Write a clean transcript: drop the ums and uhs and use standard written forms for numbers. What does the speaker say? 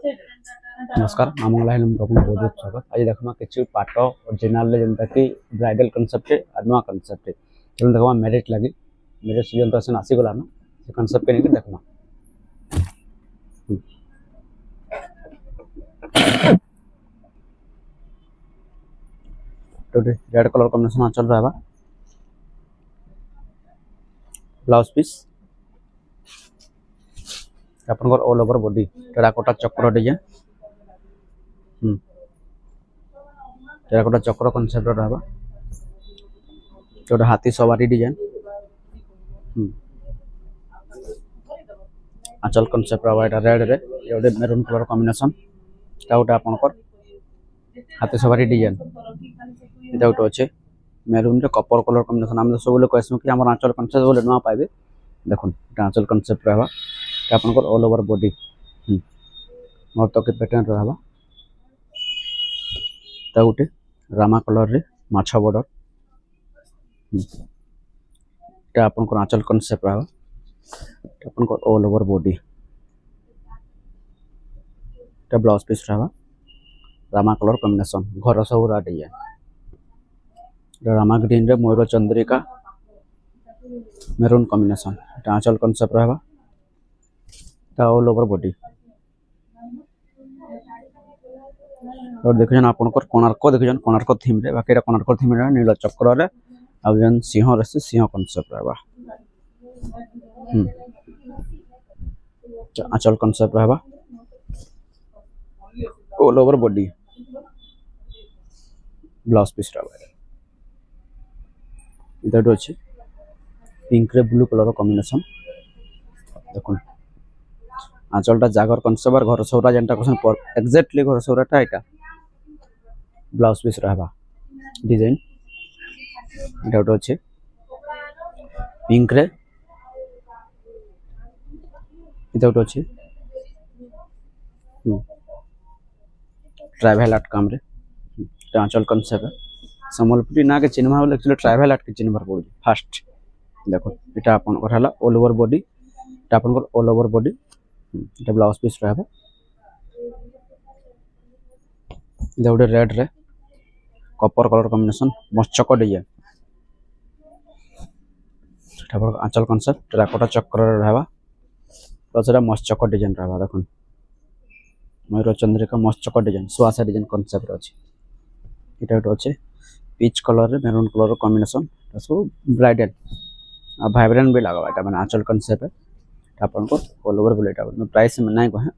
नमस्कार मामंगला है बहुत बहुत स्वागत आज देखा कि पाट ओरिजिनल जेनता कि ब्राइडल कनसेप्ट नुआ कनसेप्ट देखा मैरिज लगी मैरिज सीजन तो आसीगला ना से कनसेप्ट के नहीं देखा तो रेड कलर कॉम्बिनेशन चल रहा है ब्लाउज पीस अपन ऑल ओवर बॉडी टेराकोटा चक्र डिजाइन टेराकोटा चक्र कनसेप्ट रहा तो हाथी सवारी डिजाइन आंचल कनसेप्ट रहा है रेड रे ये मेरून कलर कॉम्बिनेशन गोटे आपंकर हाथी सवारी डिजाइन ये गोटे अच्छे मेरून रे कपर कलर कॉम्बिनेशन आम सब लोग कहूँ कि आम आंचल कनसेप्ट बोले नुआ पाइबे देखो आंचल कनसेप्ट रहा आपंकर ऑल ओवर बॉडी नर्तकी पैटर्न रहा गोटे रामा कलर रे माछ बॉर्डर आपन आंचल कनसेप्ट रहा आपन all over body blouse piece रहा रामा कलर कॉम्बिनेशन घर सबूरा डिजाइन रामा ग्रीन रे मयूर चंद्रिका मेरून कॉम्बिनेशन आंचल कनसेप्ट रहा ऑल ओवर बॉडी और देखिए आपनकर कोणार्क देखिए कोणार्क थीम रे बाकी कोणार्क थीम रे नील चक्र रे आउन सिंह रे सिंह कॉन्सेप्ट रहबा आंचल कॉन्सेप्ट रहबा all over body blouse piece रहबा इधर अछि पिंक रे ब्लू कलर कॉम्बिनेशन देखो आंचलटा जागर कॉन्सेप्ट और घर सौरा जेनटा क्वेश्चन एग्जैक्टली घर सौराटा एटा ब्लाउज पीस रहबा डिजाइन एटा गोटे अच्छे पिंक रे इधर गोटे अच्छे ट्राइबल आर्ट काम रे आंचल कॉन्सेप्ट संबलपुरी ना के चिन्हवा बोले एक्चुअली ट्राइबल आर्ट के चिन्हबार पड़े फास्ट देखो एटा आपन हला ऑल ओवर बॉडी एटा आपन ऑल ओवर बॉडी एटा ब्लाउज पीस रहबा इधर गोटे रेड रे कपर कलर कॉम्बिनेशन मस्चक डिजाइन आंचल कॉन्सेप्ट टेराकोटा चक्र रहा प्लस मस्चक डिजाइन रहा देखो मयूर चंद्रिका मस्चक डिजाइन सुआसा डिजाइन कॉन्सेप्ट अच्छे ये गोटे अच्छे पीच कलर रे मेरून कलर कॉम्बिनेशन सब ब्राइडल वाइब्रेंट भी लगा मैंने आंचल कॉन्सेप्ट आपन को ऑल ओवर बोले प्राइस में नहीं कहे